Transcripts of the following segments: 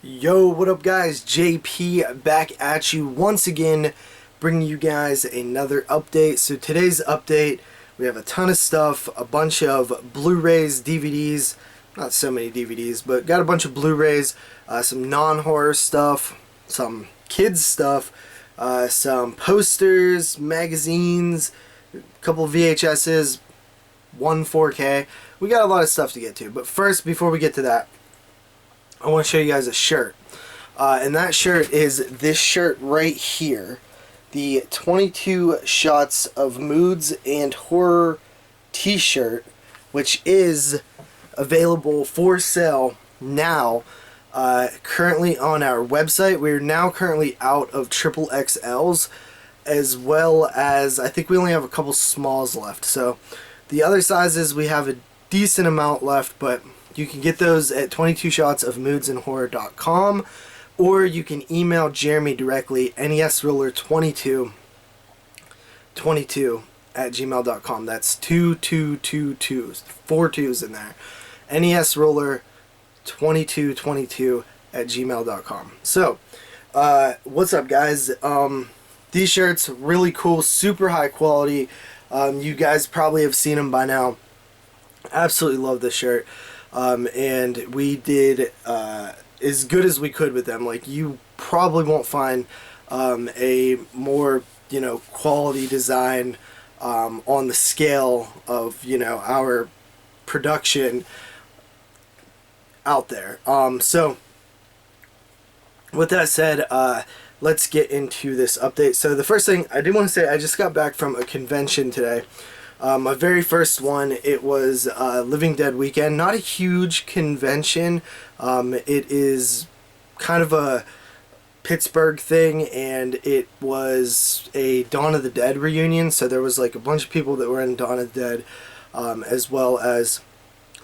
Yo, what up guys? JP back at you once again, bringing you guys another update. So today's update, we have a ton of stuff, a bunch of Blu-rays, DVDs, not so many DVDs, but got a bunch of Blu-rays, some non-horror stuff, some kids stuff, some posters, magazines, a couple of VHSs, one 4K. We got a lot of stuff to get to, but first, before we get to that, I want to show you guys a shirt. And that shirt is this shirt right here. The 22 Shots of Moods and Horror t-shirt, which is available for sale now. Currently on our website. We're now currently out of triple XLs, as well as I think we only have a couple smalls left. So the other sizes we have a decent amount left, but you can get those at 22shotsofmoodsandhorror.com, or you can email Jeremy directly, nesroller22 at gmail.com. That's 2222, 4 2s in there. nesroller22 at gmail.com. So, what's up guys? These shirts, really cool, super high quality. You guys probably have seen them by now. Absolutely love this shirt. And we did as good as we could with them. Like, you probably won't find a more, quality design on the scale of, our production out there. So with that said, let's get into this update. So the first thing I did want to say, I just got back from a convention today. My very first one, it was Living Dead weekend. Not a huge convention. It is kind of a Pittsburgh thing, and it was a Dawn of the Dead reunion. So there was like a bunch of people that were in Dawn of the Dead, as well as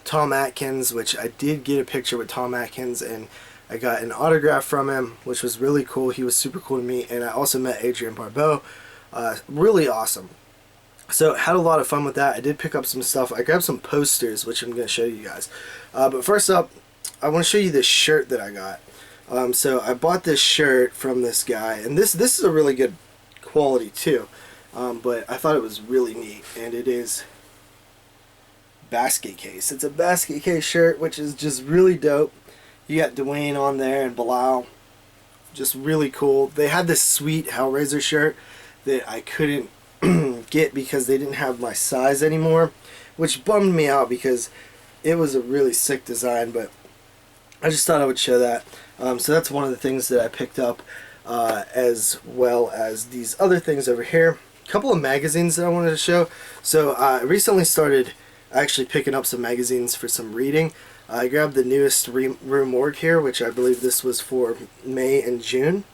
Tom Atkins, which I did get a picture with Tom Atkins, and I got an autograph from him, which was really cool. He was super cool to me, and I also met Adrienne Barbeau. Really awesome. So had a lot of fun with that. I did pick up some stuff. I grabbed some posters, which I'm going to show you guys. But first up, I want to show you this shirt that I got. So I bought this shirt from this guy, and this is a really good quality too. But I thought it was really neat, and it is basket case. It's a basket case shirt, which is just really dope. You got Dwayne on there and Bilal. Just really cool. They had this sweet Hellraiser shirt that I couldn't get because they didn't have my size anymore, which bummed me out because it was a really sick design, but I just thought I would show that. So that's one of the things that I picked up, as well as these other things over here. A couple of magazines that I wanted to show. So I recently started actually picking up some magazines for some reading. I grabbed the newest Rue Morgue here, which I believe this was for May and June.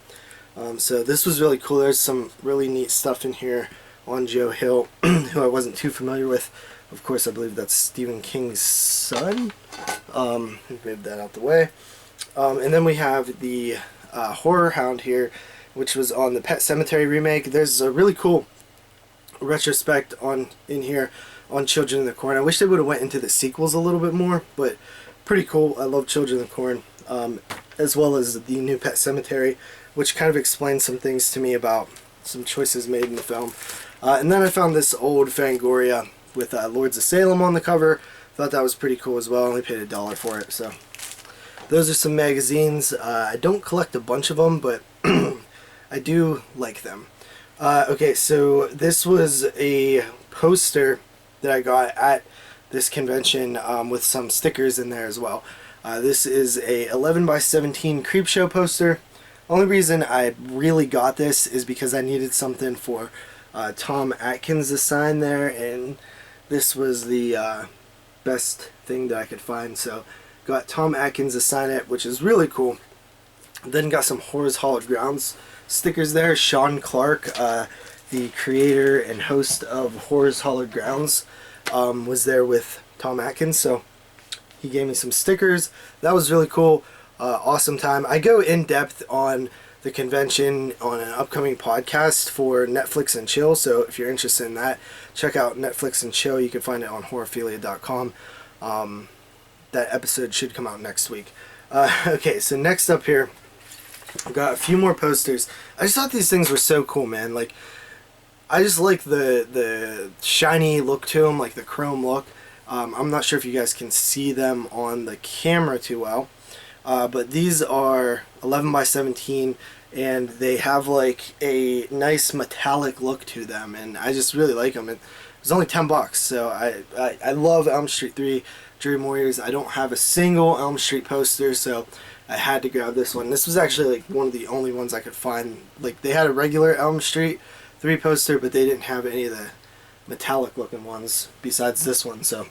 So this was really cool. There's some really neat stuff in here on Joe Hill, who I wasn't too familiar with. Of course, I believe that's Stephen King's son. Move that out the way. And then we have the Horror Hound here, which was on the Pet Sematary remake. There's a really cool retrospect in here on Children in the Corn. I wish they would have went into the sequels a little bit more, but pretty cool. I love Children in the Corn, as well as the new Pet Sematary, which kind of explains some things to me about some choices made in the film. And then I found this old Fangoria with Lords of Salem on the cover. Thought that was pretty cool as well. I only paid $1 for it. So those are some magazines. I don't collect a bunch of them, but I do like them. Okay, so this was a poster that I got at this convention, with some stickers in there as well. This is a 11x17 Creepshow poster. Only reason I really got this is because I needed something for Tom Atkins to sign there, and this was the best thing that I could find. So got Tom Atkins to sign it, which is really cool. Then got some Horrors Hallowed Grounds stickers there. Sean Clark, the creator and host of Horrors Hallowed Grounds, was there with Tom Atkins, so he gave me some stickers. That was really cool. Awesome time. I go in depth on the convention on an upcoming podcast for Netflix and Chill, so if you're interested in that, check out Netflix and Chill. You can find it on horrorphilia.com. That episode should come out next week. Okay, so next up here, I've got a few more posters. I just thought these things were so cool, man. Like, I just like the shiny look to them, like the chrome look. I'm not sure if you guys can see them on the camera too well, but these are 11 by 17, and they have like a nice metallic look to them, and I just really like them. It was only $10, so I love Elm Street 3 Dream Warriors. I don't have a single Elm Street poster, so I had to grab this one. This was actually like one of the only ones I could find. Like, they had a regular Elm Street 3 poster, but they didn't have any of the metallic looking ones besides this one, so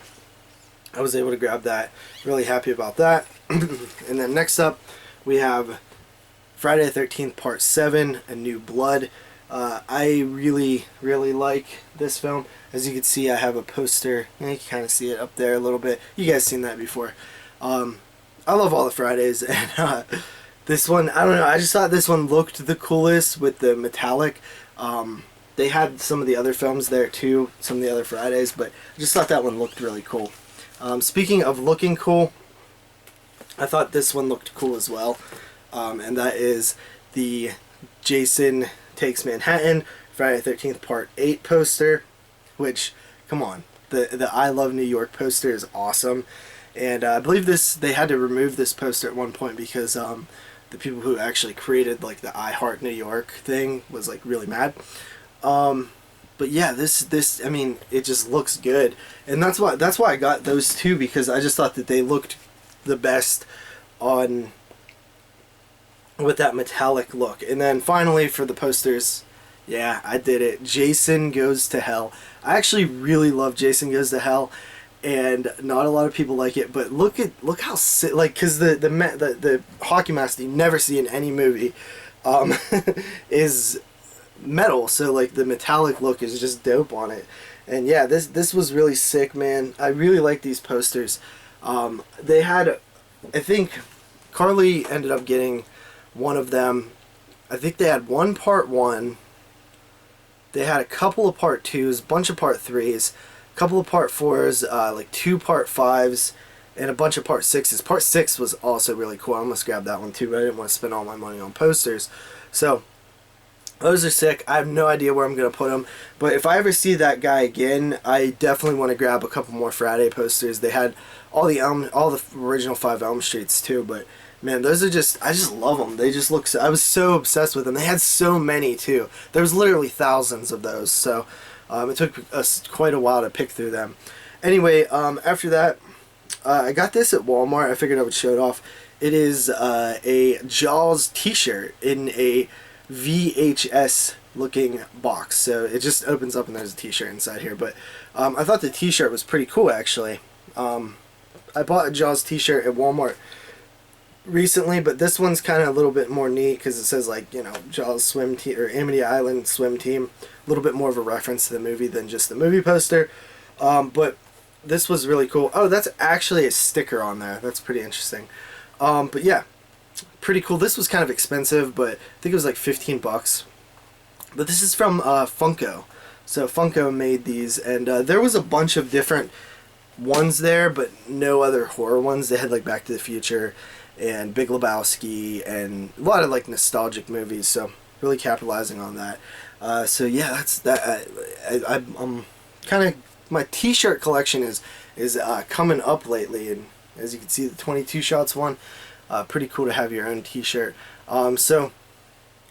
I was able to grab that. Really happy about that. And then next up we have Friday the 13th Part 7, A New Blood. I really like this film. As you can see, I have a poster. You can kind of see it up there a little bit. You guys seen that before. I love all the Fridays, and this one, I don't know, I just thought this one looked the coolest with the metallic. They had some of the other films there too, some of the other Fridays, but I just thought that one looked really cool. Speaking of looking cool, I thought this one looked cool as well, and that is the Jason Takes Manhattan Friday the 13th Part 8 poster, which, come on, the I Love New York poster is awesome. And I believe they had to remove this poster at one point because the people who actually created like the I Heart New York thing was like really mad. But yeah, this I mean, it just looks good, and that's why I got those two, because I just thought that they looked the best on with that metallic look. And then finally for the posters, yeah, I did it. Jason Goes to Hell. I actually really love Jason Goes to Hell, and not a lot of people like it, but look how like, because the hockey mask that you never see in any movie is metal, so like the metallic look is just dope on it. And yeah, this was really sick, man. I really like these posters. They had, I think Carly ended up getting one of them. I think they had one Part 1, they had a couple of Part 2s, bunch of Part 3s, couple of Part 4s, like 2 Part 5s, and a bunch of Part 6s. Part 6 was also really cool. I almost grabbed that one too, but I didn't want to spend all my money on posters. So those are sick. I have no idea where I'm going to put them, but if I ever see that guy again, I definitely want to grab a couple more Friday posters. They had all the original 5 Elm Streets too, but man, those are just, I just love them. They just look so, I was so obsessed with them. They had so many too. There was literally thousands of those, so it took us quite a while to pick through them. Anyway, after that, I got this at Walmart. I figured I would show it off. It is a Jaws t-shirt in a VHS looking box. So it just opens up and there's a t-shirt inside here. But I thought the t-shirt was pretty cool, actually. I bought a Jaws t-shirt at Walmart recently, but this one's kind of a little bit more neat because it says, like, you know, Jaws swim team or Amity Island swim team. A little bit more of a reference to the movie than just the movie poster. But this was really cool. Oh, that's actually a sticker on there. That's pretty interesting. But yeah, pretty cool. This was kind of expensive, but I think it was like 15 bucks. But this is from Funko. So Funko made these, and there was a bunch of different ones there, but no other horror ones. They had like Back to the Future and Big Lebowski and a lot of like nostalgic movies, so really capitalizing on that. So yeah, that's that. I'm kind of, my t-shirt collection is coming up lately, and as you can see, the 22 shots one, pretty cool to have your own t-shirt. So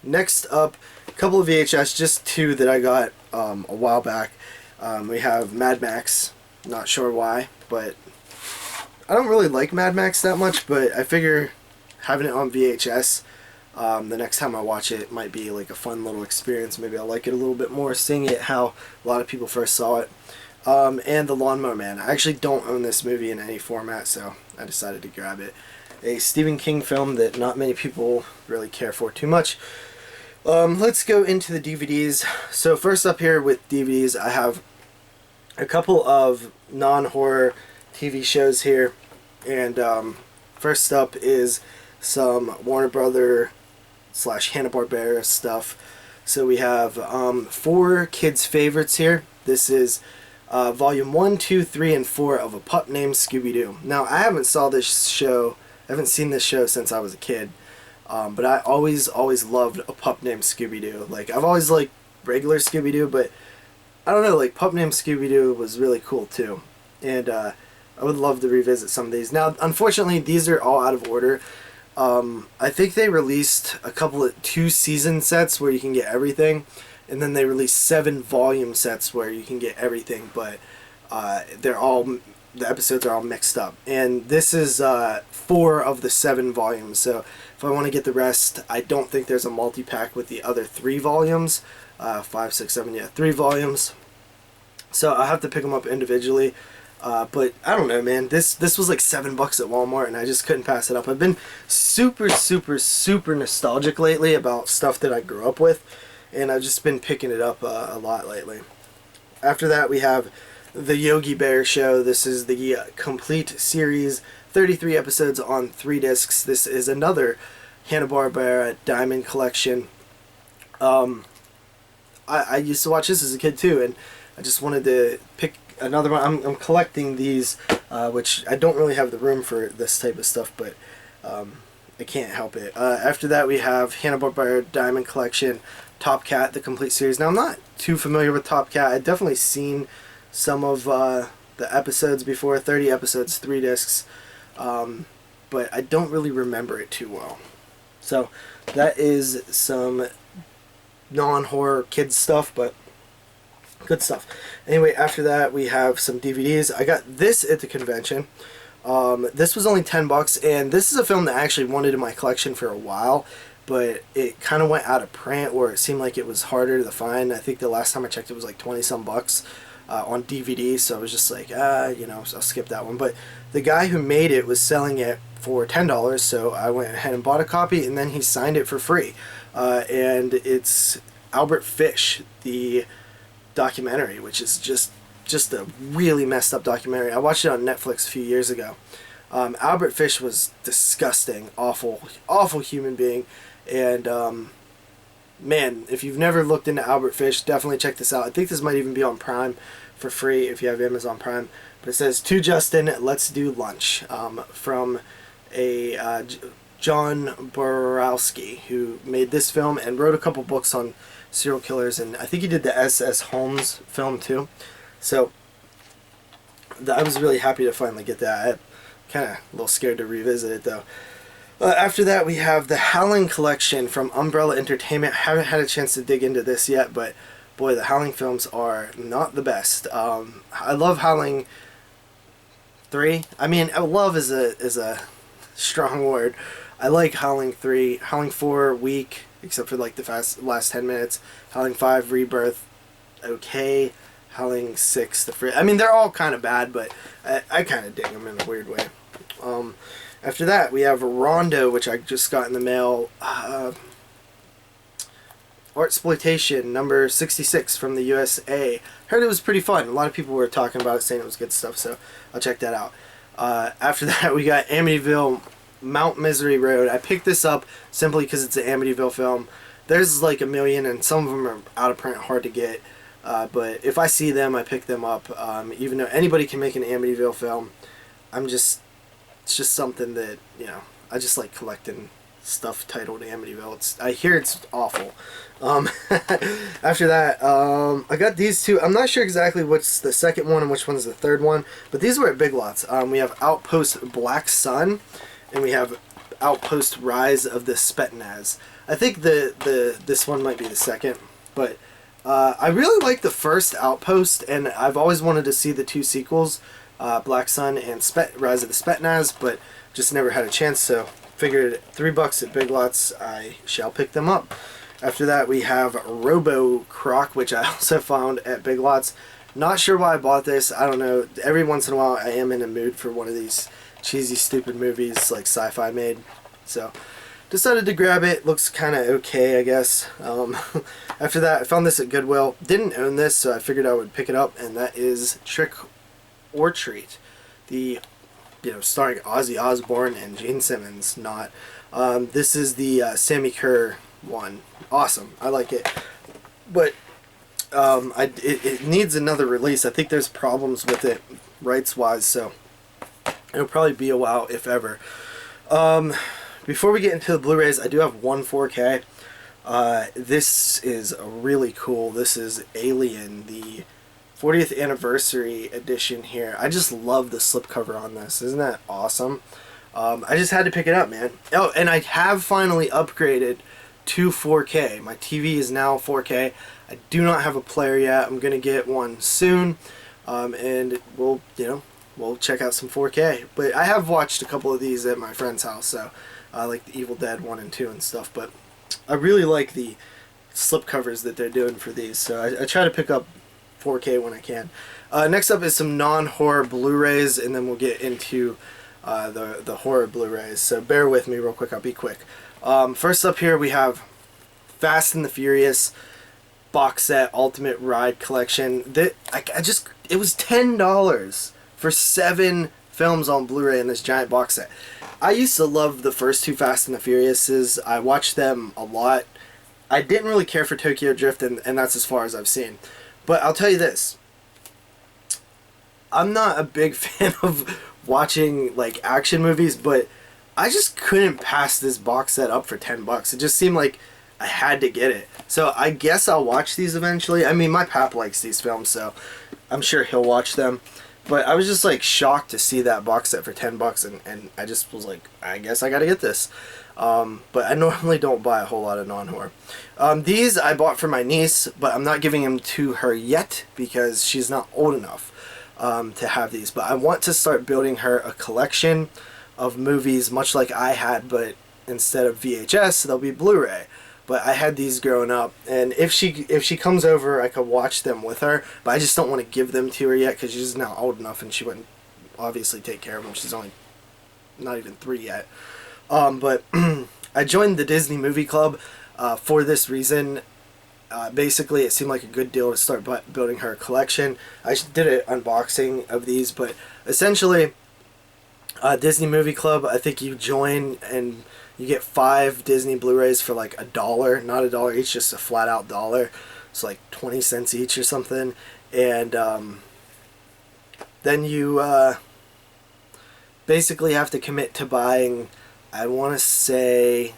next up, a couple of VHS, just 2 that I got a while back. We have Mad Max. Not sure why, but I don't really like Mad Max that much, but I figure having it on VHS, the next time I watch it, might be like a fun little experience. Maybe I'll like it a little bit more, seeing it how a lot of people first saw it. And The Lawnmower Man. I actually don't own this movie in any format, so I decided to grab it. A Stephen King film that not many people really care for too much. Let's go into the DVDs. So first up here with DVDs, I have a couple of non-horror TV shows here, and first up is some Warner Brother / Hanna-Barbera stuff. So we have 4 kids' favorites here. This is volume 1, 2, 3, and 4 of A Pup Named Scooby-Doo. Now, I haven't saw this show I haven't seen this show since I was a kid. But I always loved A Pup Named Scooby-Doo. Like, I've always liked regular Scooby-Doo, but I don't know, like, Pup Named Scooby-Doo was really cool too. And I would love to revisit some of these. Now, unfortunately, these are all out of order. I think they released a couple of 2-season sets where you can get everything, and then they released 7 volume sets where you can get everything, but the episodes are all mixed up. And this is 4 of the 7 volumes, so if I want to get the rest, I don't think there's a multi-pack with the other 3 volumes. 5, 6, 7, yeah, 3 volumes. So I'll have to pick them up individually. But I don't know, man. This was like $7 at Walmart, and I just couldn't pass it up. I've been super nostalgic lately about stuff that I grew up with, and I've just been picking it up a lot lately. After that, we have The Yogi Bear Show. This is the complete series, 33 episodes on 3 discs. This is another Hanna-Barbera Diamond collection. I used to watch this as a kid too, and I just wanted to pick another one. I'm collecting these, which I don't really have the room for this type of stuff, but I can't help it. After that, we have Hanna-Barbera Diamond Collection, Top Cat, the complete series. Now, I'm not too familiar with Top Cat. I've definitely seen some of the episodes before, 30 episodes, 3 discs, but I don't really remember it too well. So that is some non-horror kids stuff, but good stuff. Anyway, after that, we have some DVDs. I got this at the convention. This was only $10, and this is a film that I actually wanted in my collection for a while, but it kind of went out of print, or it seemed like it was harder to find. I think the last time I checked, it was like 20-some bucks on DVD, so I was just like, you know, so I'll skip that one. But the guy who made it was selling it for $10, so I went ahead and bought a copy, and then he signed it for free. And it's Albert Fish, the documentary, which is just a really messed up documentary. I watched it on Netflix a few years ago. Albert Fish was disgusting, awful human being, and man, if you've never looked into Albert Fish, definitely check this out. I think this might even be on Prime for free if you have Amazon Prime. But it says, "To Justin, let's do lunch," from a John Borowski, who made this film and wrote a couple books on serial killers, and I think he did the S.S. Holmes film too. So I was really happy to finally get that. I'm kind of a little scared to revisit it though. After that, we have the Howling collection from Umbrella Entertainment. Haven't had a chance to dig into this yet, but boy, the Howling films are not the best. I love Howling 3. I mean, love is a strong word. I like Howling 3. Howling 4, weak, except for like the last 10 minutes. Howling 5, Rebirth, okay. Howling 6, I mean, they're all kind of bad, but I kind of dig them in a weird way. After that, we have Rondo, which I just got in the mail. Artsploitation, number 66 from the USA. Heard it was pretty fun. A lot of people were talking about it, saying it was good stuff, so I'll check that out. After that, we got Amityville Mount Misery Road. I picked this up simply because it's an Amityville film. There's like a million, and some of them are out of print, hard to get. But if I see them, I pick them up. Even though anybody can make an Amityville film, it's just something that, you know, I just like collecting stuff titled Amityville. I hear it's awful. After that, I got these two. I'm not sure exactly what's the second one and which one's the third one, but these were at Big Lots. We have Outpost Black Sun, and we have Outpost Rise of the Spetsnaz. I think this one might be the second, but I really like the first Outpost, and I've always wanted to see the 2 sequels, Black Sun and Rise of the Spetsnaz, but just never had a chance, so figured $3 at Big Lots, I shall pick them up. After that, we have Robo Croc, which I also found at Big Lots. Not sure why I bought this. I don't know. Every once in a while, I am in a mood for one of these cheesy, stupid movies like Sci-Fi made. So decided to grab it. Looks kind of okay, I guess. After that, I found this at Goodwill. Didn't own this, so I figured I would pick it up, and that is Trick or Treat. The, you know, starring Ozzy Osbourne and Gene Simmons. Not. This is the Sammy Kerr one. Awesome. I like it. But it needs another release. I think there's problems with it rights-wise, so it'll probably be a while, if ever. Before we get into the Blu-rays, I do have one 4K. This is really cool. This is Alien, the 40th anniversary edition here. I just love the slipcover on this. Isn't that awesome? I just had to pick it up, man. Oh, and I have finally upgraded to 4K. My TV is now 4K. I do not have a player yet. I'm gonna get one soon, and we'll check out some 4K. But I have watched a couple of these at my friend's house, so like the Evil Dead 1 and 2 and stuff. But I really like the slipcovers that they're doing for these, so I try to pick up 4K when I can. Next up is some non-horror Blu-rays, and then we'll get into the horror Blu-rays. So bear with me real quick. I'll be quick. First up here we have Fast and the Furious box set Ultimate Ride Collection. That it was $10 for 7 films on Blu-ray in this giant box set. I used to love the first 2 Fast and the Furiouses. I watched them a lot. I didn't really care for Tokyo Drift, and that's as far as I've seen. But I'll tell you this. I'm not a big fan of watching like action movies, but I just couldn't pass this box set up for $10. It just seemed like I had to get it. So I guess I'll watch these eventually. I mean, my pap likes these films, so I'm sure he'll watch them. But I was just like shocked to see that box set for $10, and I just was like, I guess I gotta get this. But I normally don't buy a whole lot of non-horror. These I bought for my niece, but I'm not giving them to her yet because she's not old enough to have these. But I want to start building her a collection of movies, much like I had, but instead of VHS, they'll be Blu-ray. But I had these growing up, and if she comes over, I could watch them with her. But I just don't want to give them to her yet because she's not old enough, and she wouldn't obviously take care of them. She's only not even 3 yet. But I joined the Disney Movie Club for this reason. Basically, it seemed like a good deal to start building her collection. I did an unboxing of these, but essentially, Disney Movie Club, I think you join and you get 5 Disney Blu-rays for like $1, not $1 each, just a flat out dollar. It's like 20 cents each or something. And then you basically have to commit to buying, I want to say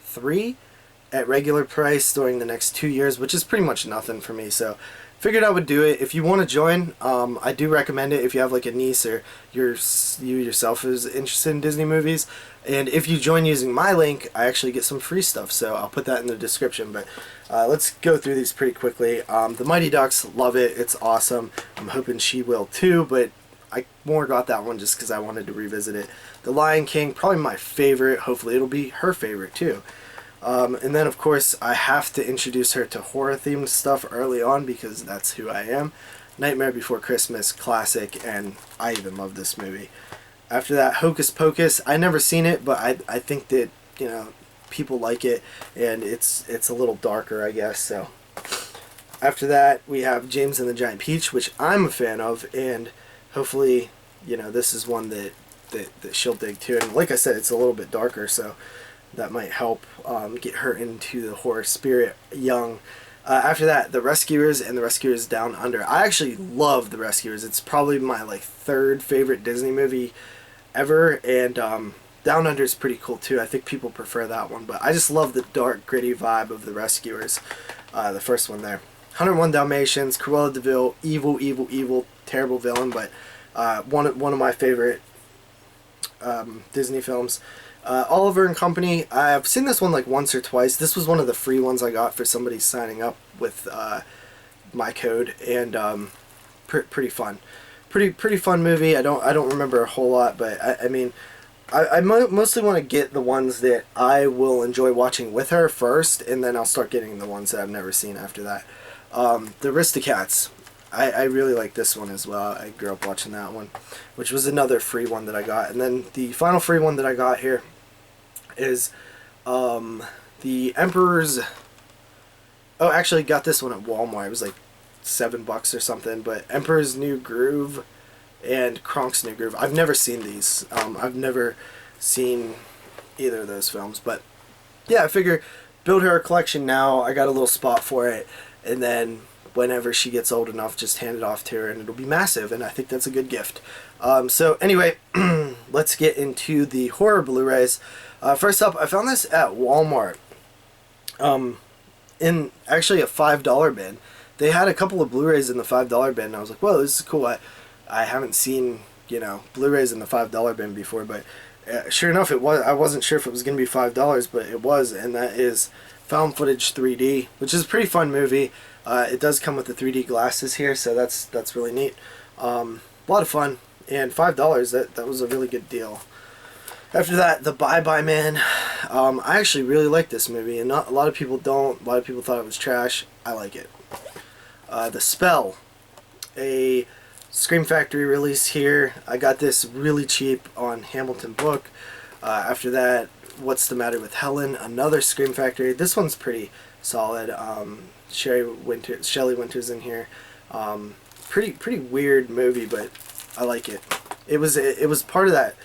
3 at regular price during the next 2 years, which is pretty much nothing for me. So figured I would do it. If you want to join, I do recommend it if you have like a niece or you yourself is interested in Disney movies. And if you join using my link, I actually get some free stuff, so I'll put that in the description. But let's go through these pretty quickly. The Mighty Ducks, love it. It's awesome. I'm hoping she will too, but I more got that one just because I wanted to revisit it. The Lion King, probably my favorite. Hopefully it'll be her favorite too. And then, of course, I have to introduce her to horror-themed stuff early on because that's who I am. Nightmare Before Christmas, classic, and I even love this movie. After that, Hocus Pocus. I never seen it, but I think that, you know, people like it, and it's a little darker, I guess. So after that, we have James and the Giant Peach, which I'm a fan of, and hopefully, you know, this is one that she'll dig too. And like I said, it's a little bit darker, so that might help get her into the horror spirit young. After that, The Rescuers and The Rescuers Down Under. I actually love The Rescuers. It's probably my like 3rd favorite Disney movie ever, and Down Under is pretty cool too. I think people prefer that one, but I just love the dark, gritty vibe of The Rescuers. The first one there. 101 Dalmatians, Cruella de Vil, evil, terrible villain, but one of my favorite Disney films. Oliver and Company. I've seen this one like once or twice. This was one of the free ones I got for somebody signing up with my code, and pretty fun. Pretty fun movie. I don't remember a whole lot, but I mean, I mostly want to get the ones that I will enjoy watching with her first, and then I'll start getting the ones that I've never seen after that. The Aristocats. I really like this one as well. I grew up watching that one, which was another free one that I got. And then the final free one that I got here is the Emperor's... Oh, actually got this one at Walmart. It was like $7 or something. But Emperor's New Groove and Kronk's New Groove. I've never seen these. I've never seen either of those films. But yeah, I figure build her a collection now. I got a little spot for it. And then whenever she gets old enough, just hand it off to her, and it'll be massive, and I think that's a good gift. So anyway, let's get into the horror Blu-rays. First up, I found this at Walmart. In actually a $5 bin. They had a couple of Blu-rays in the $5 bin, and I was like, whoa, this is cool. I haven't seen, you know, Blu-rays in the $5 bin before, but sure enough, it was. I wasn't sure if it was going to be $5, but it was, and that is Found Footage 3D, which is a pretty fun movie. It does come with the 3D glasses here, so that's really neat. A lot of fun, and $5, that was a really good deal. After that, The Bye Bye Man. I actually really like this movie, and not a lot of people don't. A lot of people thought it was trash. I like it. The Spell, a Scream Factory release here. I got this really cheap on Hamilton Book. After that, What's the Matter with Helen, another Scream Factory. This one's pretty solid. Shelley Winter's in here. Pretty weird movie, but I like it. It was part of that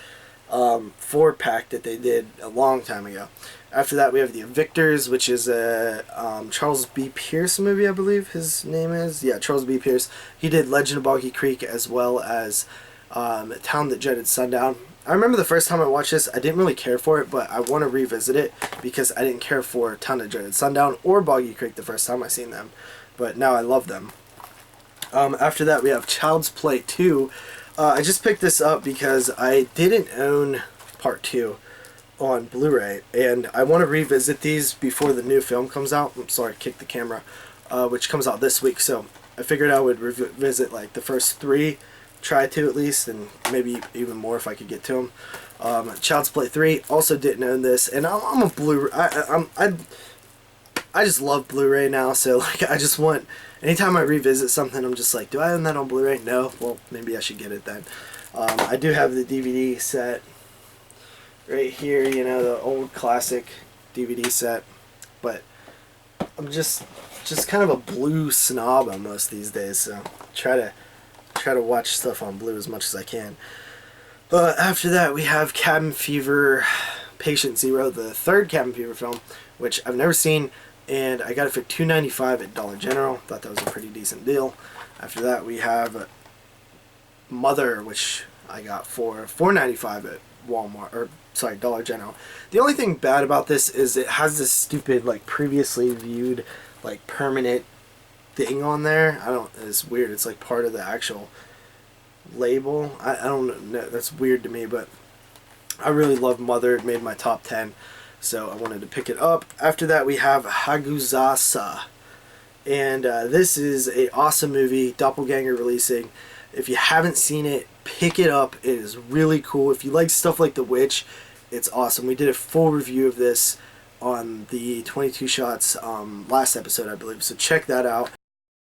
4-pack that they did a long time ago. After that, we have The Evictors, which is a Charles B. Pierce movie, I believe his name is. Yeah, Charles B. Pierce. He did Legend of Boggy Creek as well as Town That Dreaded Sundown. I remember the first time I watched this, I didn't really care for it, but I want to revisit it because I didn't care for Town That Dreaded Sundown or Boggy Creek the first time I seen them. But now I love them. After that, we have Child's Play 2. I just picked this up because I didn't own Part 2 on Blu-ray, and I want to revisit these before the new film comes out. I'm sorry, kick the camera, which comes out this week, so I figured I would revisit like the first 3, try to at least, and maybe even more if I could get to them. Child's Play 3, also didn't own this, and I'm a Blu-ray, I just love Blu-ray now, so like I just want, anytime I revisit something, I'm just like, do I own that on Blu-ray? No? Well, maybe I should get it then. I do have the DVD set right here, you know, the old classic DVD set, but I'm just kind of a blue snob almost these days, so try to watch stuff on blue as much as I can. But after that, we have Cabin Fever Patient Zero, the third Cabin Fever film, which I've never seen, and I got it for $2.95 at Dollar General. Thought that was a pretty decent deal. After that, we have Mother, which I got for $4.95 at Walmart, or sorry, Dollar General. The only thing bad about this is it has this stupid like previously viewed like permanent thing on there. It's weird. It's like part of the actual label. I don't know. That's weird to me, but I really love Mother. It made my top 10, so I wanted to pick it up. After that, we have Haguzasa, and this is a awesome movie. Doppelganger releasing. If you haven't seen it, pick it up. It is really cool. If you like stuff like The Witch, it's awesome. We did a full review of this on the 22 Shots last episode, I believe, so check that out.